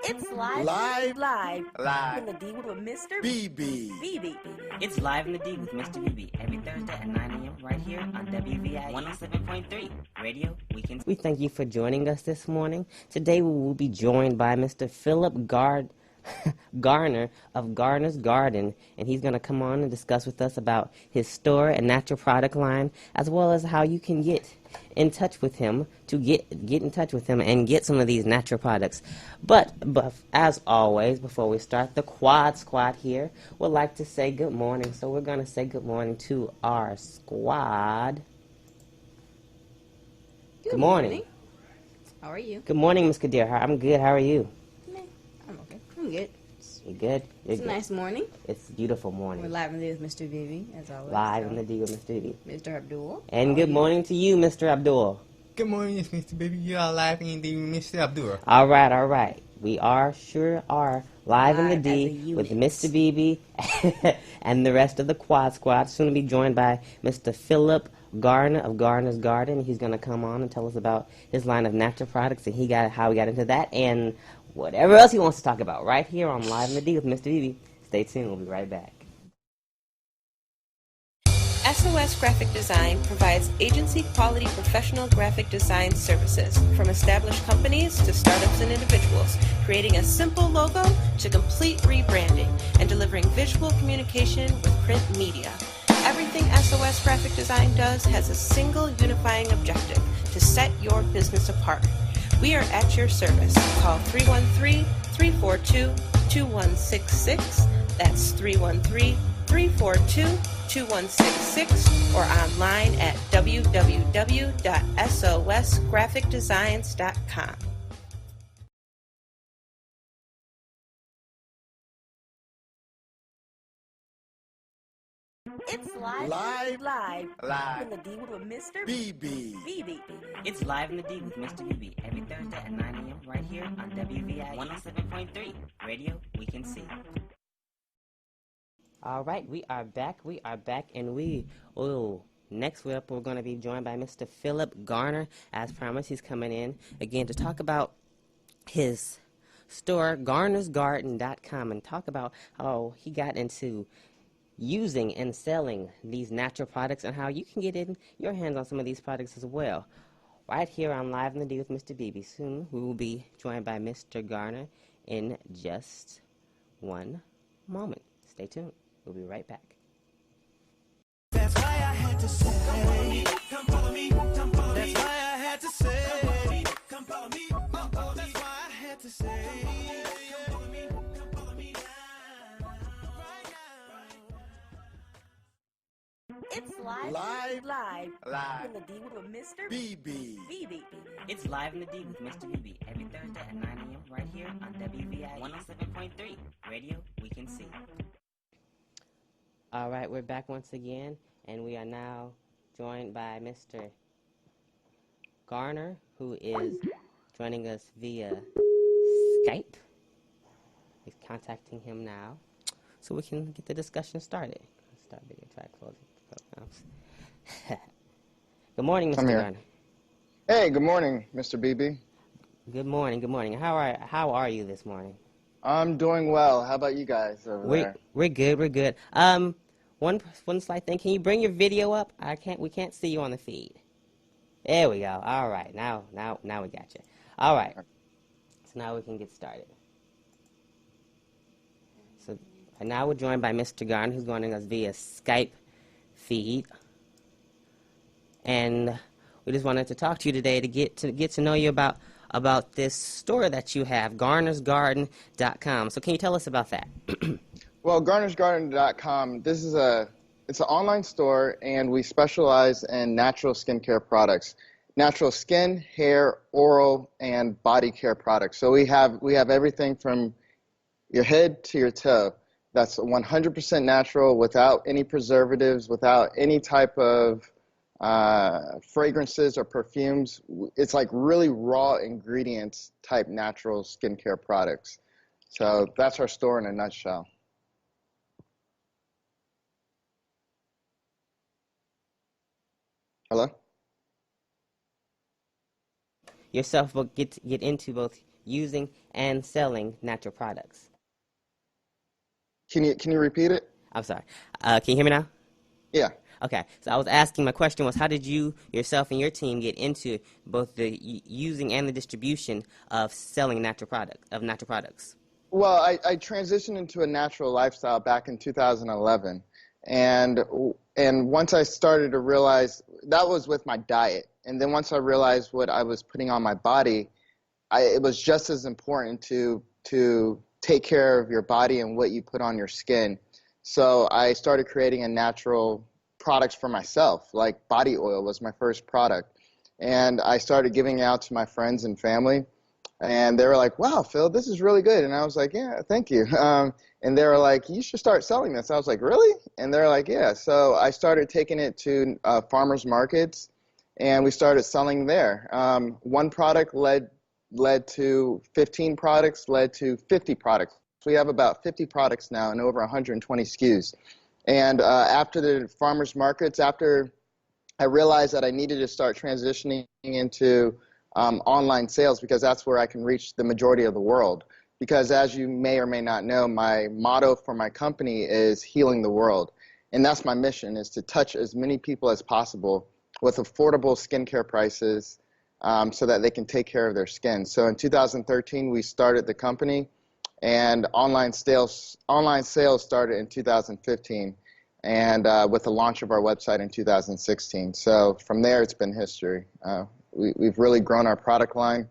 It's live. Live in the D with Mr.BB. BB. It's Live in the D with Mr.BB every Thursday at 9 a.m. right here on WVI 107.3 Radio Weekend. We thank you for joining us this morning. Today we will be joined by Mr. Phillip Garner of Garner's Garden, and he's going to come on and discuss with us about his store and natural product line, as well as how you can get in touch with him to get in touch with him and get some of these natural products. But as always, before we start, the Quad Squad here would like to say good morning. So we're going to say good morning to our squad. Good morning. How are you? Good morning, Ms. Kadir. I'm good. How are you? I'm okay. I'm good. You good? It's a nice morning. It's a beautiful morning. We're live in the D with Mr.BB, as always. Live in the D with Mr.BB. Mr. Abdul. And good morning to you, Mr. Abdul. Good morning, it's Mr.BB. You are live in the Mr. Abdul. All right. We sure are live in the D with Mr.BB and the rest of the Quad Squad. Soon to be joined by Mr. Phillip Garner of Garner's Garden. He's going to come on and tell us about his line of natural products and how he got into that and whatever else he wants to talk about right here on Live in the D with Mr.BB. Stay tuned. We'll be right back. SOS Graphic Design provides agency-quality professional graphic design services from established companies to startups and individuals, creating a simple logo to complete rebranding and delivering visual communication with print media. Everything SOS Graphic Design does has a single unifying objective: to set your business apart. We are at your service. Call 313-342-2166. That's 313-342-2166 or online at www.sosgraphicdesigns.com. It's live in the D with Mr.BB. It's Live in the D with Mr.BB every Thursday at 9 a.m. right here on WVI 107.3 Radio Weekend C. All right, we are back, and next up we're going to be joined by Mr. Phillip Garner. As promised, he's coming in again to talk about his store, garnersgarden.com, and talk about how he got into using and selling these natural products and how you can get in your hands on some of these products as well. Right here on Live in the D with Mr.BB. Soon we will be joined by Mr. Garner in just one moment. Stay tuned. We'll be right back. That's why I had to say, come follow me, come follow me, come follow me. That's why I had to say, come follow me, come follow me, come follow me. That's why I had to say, come follow me, come follow me now. It's live in the D with Mr.BB. It's Live in the D with Mr.BB every Thursday at 9 a.m. right here on WVI 107.3 Radio Weekend C. All right, we're back once again, and we are now joined by Mr. Garner, who is joining us via Skype. He's contacting him now, so we can get the discussion started. Start video track closing. Good morning, Mr. Garner. Hey, good morning, Mr.BB. Good morning. How are you this morning? I'm doing well. How about you guys over there? We're good. One slight thing. Can you bring your video up? We can't see you on the feed. There we go. All right. Now we got you. All right. So now we can get started. So now we're joined by Mr. Garner, who's joining us via Skype feed, and we just wanted to talk to you today to get to know you about this store that you have, garnersgarden.com. So can you tell us about that? Well, garnersgarden.com, it's an online store, and we specialize in natural skincare products, natural skin, hair, oral, and body care products. So we have everything from your head to your toe. That's 100% natural, without any preservatives, without any type of fragrances or perfumes. It's like really raw ingredients type natural skincare products. So that's our store in a nutshell. Hello? Yourself will get into both using and selling natural products? Can you repeat it? I'm sorry. Can you hear me now? Yeah. Okay, so I was asking, my question was, how did you, yourself, and your team get into both the using and the distribution of selling natural products? Well, I transitioned into a natural lifestyle back in 2011, and once I started to realize that was with my diet, and then once I realized what I was putting on my body, it was just as important to take care of your body and what you put on your skin. So I started creating a natural products for myself, like body oil was my first product, and I started giving it out to my friends and family. And they were like, wow, Phil, this is really good. And I was like, yeah, thank you. And they were like, you should start selling this. I was like, really? And they're like, yeah. So I started taking it to farmers markets, and we started selling there. One product led to 15 products, led to 50 products. So we have about 50 products now and over 120 SKUs. And after the farmers markets, after I realized that I needed to start transitioning into online sales, because that's where I can reach the majority of the world. Because as you may or may not know, my motto for my company is healing the world. And that's my mission, is to touch as many people as possible with affordable skincare prices so that they can take care of their skin. So in 2013, we started the company, and online sales started in 2015, and with the launch of our website in 2016. So from there, it's been history. We've really grown our product line,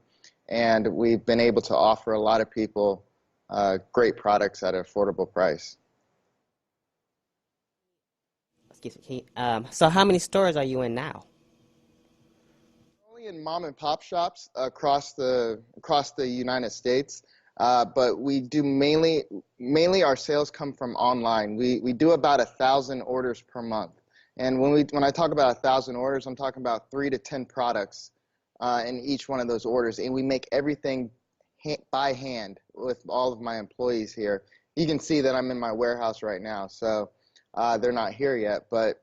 and we've been able to offer a lot of people great products at an affordable price. Excuse me. So how many stores are you in now? Only in mom and pop shops across the United States, but we do mainly our sales come from online. We do about 1,000 orders per month. And when I talk about 1,000 orders, I'm talking about 3 to 10 products in each one of those orders. And we make everything by hand with all of my employees here. You can see that I'm in my warehouse right now, so they're not here yet. But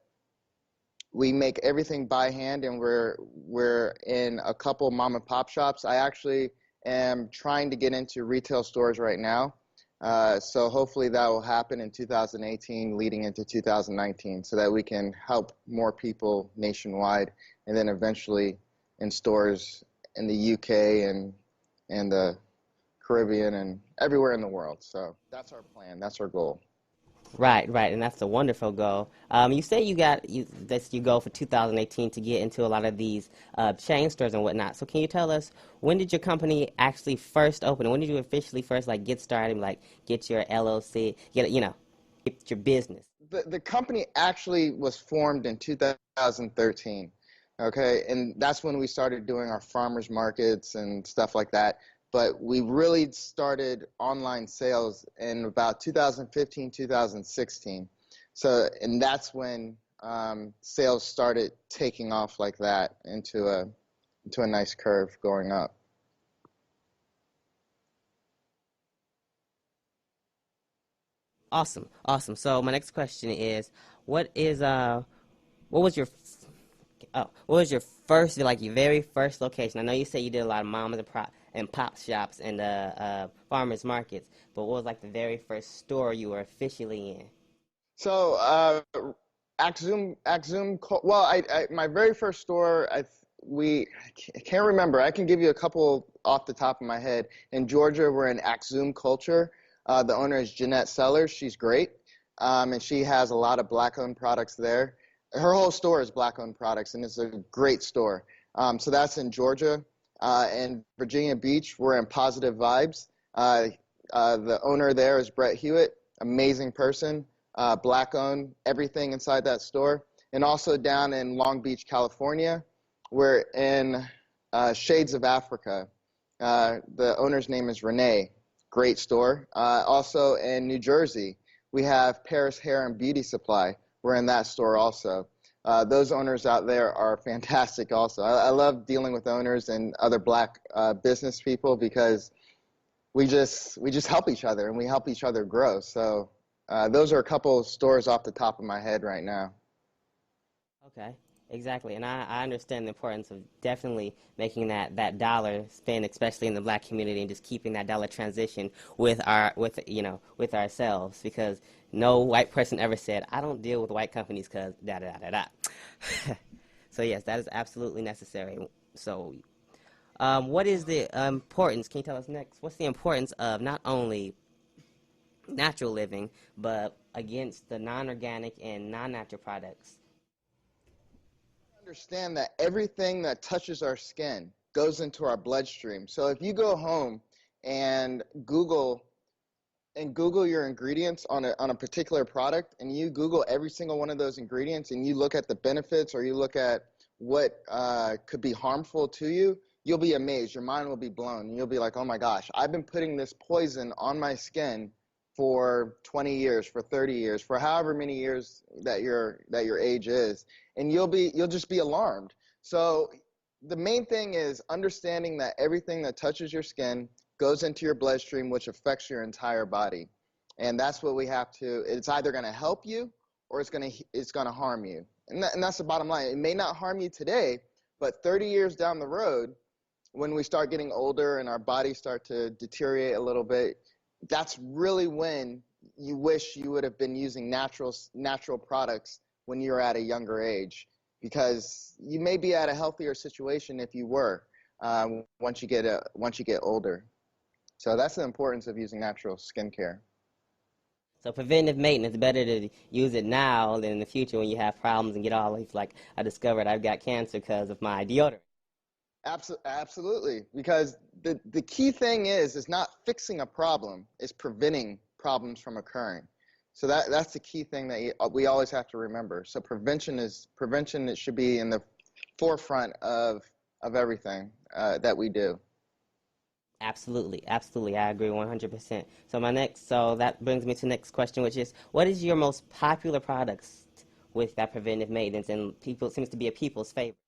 we make everything by hand, and we're in a couple mom and pop shops. I actually am trying to get into retail stores right now. So hopefully that will happen in 2018 leading into 2019 so that we can help more people nationwide, and then eventually in stores in the UK and the Caribbean and everywhere in the world. So that's our plan. That's our goal. Right, and that's a wonderful goal. You say you go for 2018 to get into a lot of these chain stores and whatnot. So can you tell us, when did your company actually first open? When did you officially first get started, get your LLC, get your business? The company actually was formed in 2013. Okay, and that's when we started doing our farmers markets and stuff like that. But we really started online sales in about 2015, 2016. So, and that's when sales started taking off like that into a nice curve going up. Awesome. So my next question is, what was your first, your very first location? I know you said you did a lot of moms and pop shops and farmers markets, but what was the very first store you were officially in? So Axum. Well, my very first store, I can't remember. I can give you a couple off the top of my head. In Georgia, we're in Axum Culture. The owner is Jeanette Sellers. She's great, and she has a lot of black-owned products there. Her whole store is black-owned products, and it's a great store. So that's in Georgia. In Virginia Beach, we're in Positive Vibes. The owner there is Brett Hewitt, amazing person, black-owned, everything inside that store. And also down in Long Beach, California, we're in Shades of Africa. The owner's name is Renee, great store. Also in New Jersey, we have Paris Hair and Beauty Supply. We're in that store also. Those owners out there are fantastic also. I love dealing with owners and other black business people because we just help each other and we help each other grow. So those are a couple of stores off the top of my head right now. Okay. Exactly, and I understand the importance of definitely making that dollar spend, especially in the black community, and just keeping that dollar transition with with ourselves, because no white person ever said, I don't deal with white companies because da da da da da. So yes, that is absolutely necessary. So, what is the importance? Can you tell us next? What's the importance of not only natural living, but against the non-organic and non-natural products? Understand that everything that touches our skin goes into our bloodstream. So if you go home and Google your ingredients on a particular product, and you Google every single one of those ingredients, and you look at the benefits, or you look at what could be harmful to you, you'll be amazed. Your mind will be blown, and you'll be like, oh my gosh, I've been putting this poison on my skin for 20 years, for 30 years, for however many years that your age is, and you'll just be alarmed. So the main thing is understanding that everything that touches your skin goes into your bloodstream, which affects your entire body. And that's what we have to, it's either going to help you or it's going to harm you. And that's the bottom line. It may not harm you today, but 30 years down the road, when we start getting older and our bodies start to deteriorate a little bit, that's really when you wish you would have been using natural products when you were at a younger age, because you may be at a healthier situation if you were once you get older. So that's the importance of using natural skincare. So preventive maintenance, better to use it now than in the future when you have problems and get all these, like I discovered I've got cancer because of my deodorant. Absolutely, because the key thing is not fixing a problem, it's preventing problems from occurring. So that's the key thing that we always have to remember. So prevention it should be in the forefront of everything that we do. Absolutely, absolutely, I agree 100%. So that brings me to the next question, which is, what is your most popular products with that preventive maintenance, and it seems to be a people's favorite?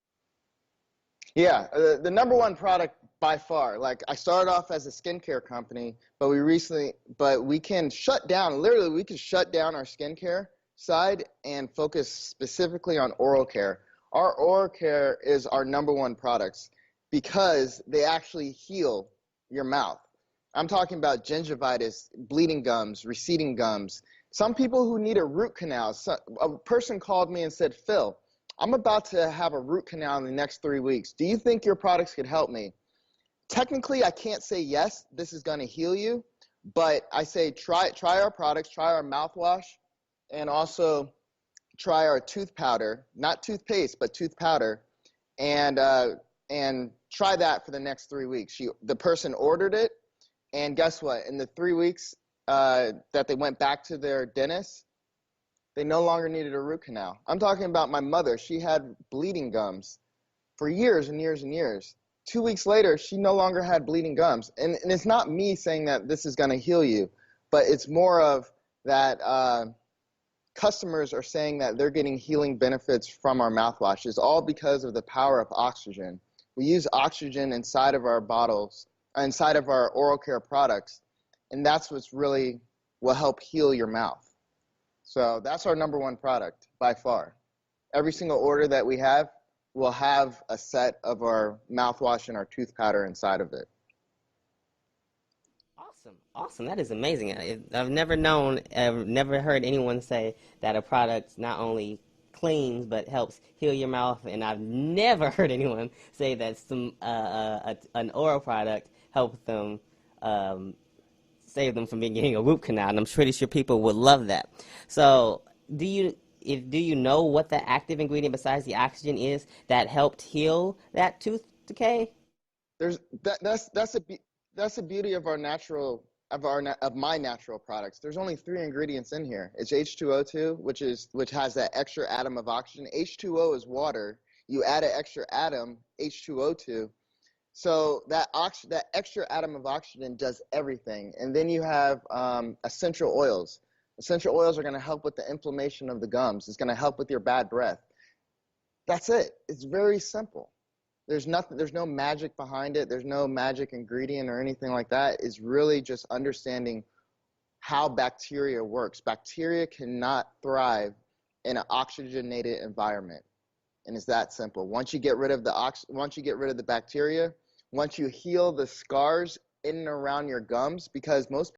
Yeah, the number one product by far. Like, I started off as a skincare company, but we can shut down. Literally, we can shut down our skincare side and focus specifically on oral care. Our oral care is our number one products because they actually heal your mouth. I'm talking about gingivitis, bleeding gums, receding gums. Some people who need a root canal. A person called me and said, Phil, I'm about to have a root canal in the next 3 weeks. Do you think your products could help me? Technically, I can't say yes, this is going to heal you, but I say try our products, try our mouthwash, and also try our tooth powder, not toothpaste, but tooth powder, and try that for the next 3 weeks. The person ordered it, and guess what? In the 3 weeks that they went back to their dentist, they no longer needed a root canal. I'm talking about my mother. She had bleeding gums for years and years and years. 2 weeks later, she no longer had bleeding gums. And it's not me saying that this is going to heal you, but it's more of that customers are saying that they're getting healing benefits from our mouthwash. It's all because of the power of oxygen. We use oxygen inside of our bottles, inside of our oral care products, and that's will help heal your mouth. So that's our number one product by far. Every single order that we have will have a set of our mouthwash and our tooth powder inside of it. Awesome. That is amazing. I've never heard anyone say that a product not only cleans but helps heal your mouth, and I've never heard anyone say that an oral product helps them save them from getting a root canal, and I'm pretty sure people would love that. So do you know what the active ingredient besides the oxygen is that helped heal that tooth decay? That's the beauty of my natural products. There's only 3 ingredients in here. It's H2O2, which has that extra atom of oxygen. H2O is water. You add an extra atom, H2O2. So that extra atom of oxygen does everything. And then you have essential oils. Essential oils are going to help with the inflammation of the gums. It's going to help with your bad breath. That's it. It's very simple. There's no magic behind it. There's no magic ingredient or anything like that. It's really just understanding how bacteria works. Bacteria cannot thrive in an oxygenated environment. And it's that simple. Once you get rid of the bacteria, once you heal the scars in and around your gums, because most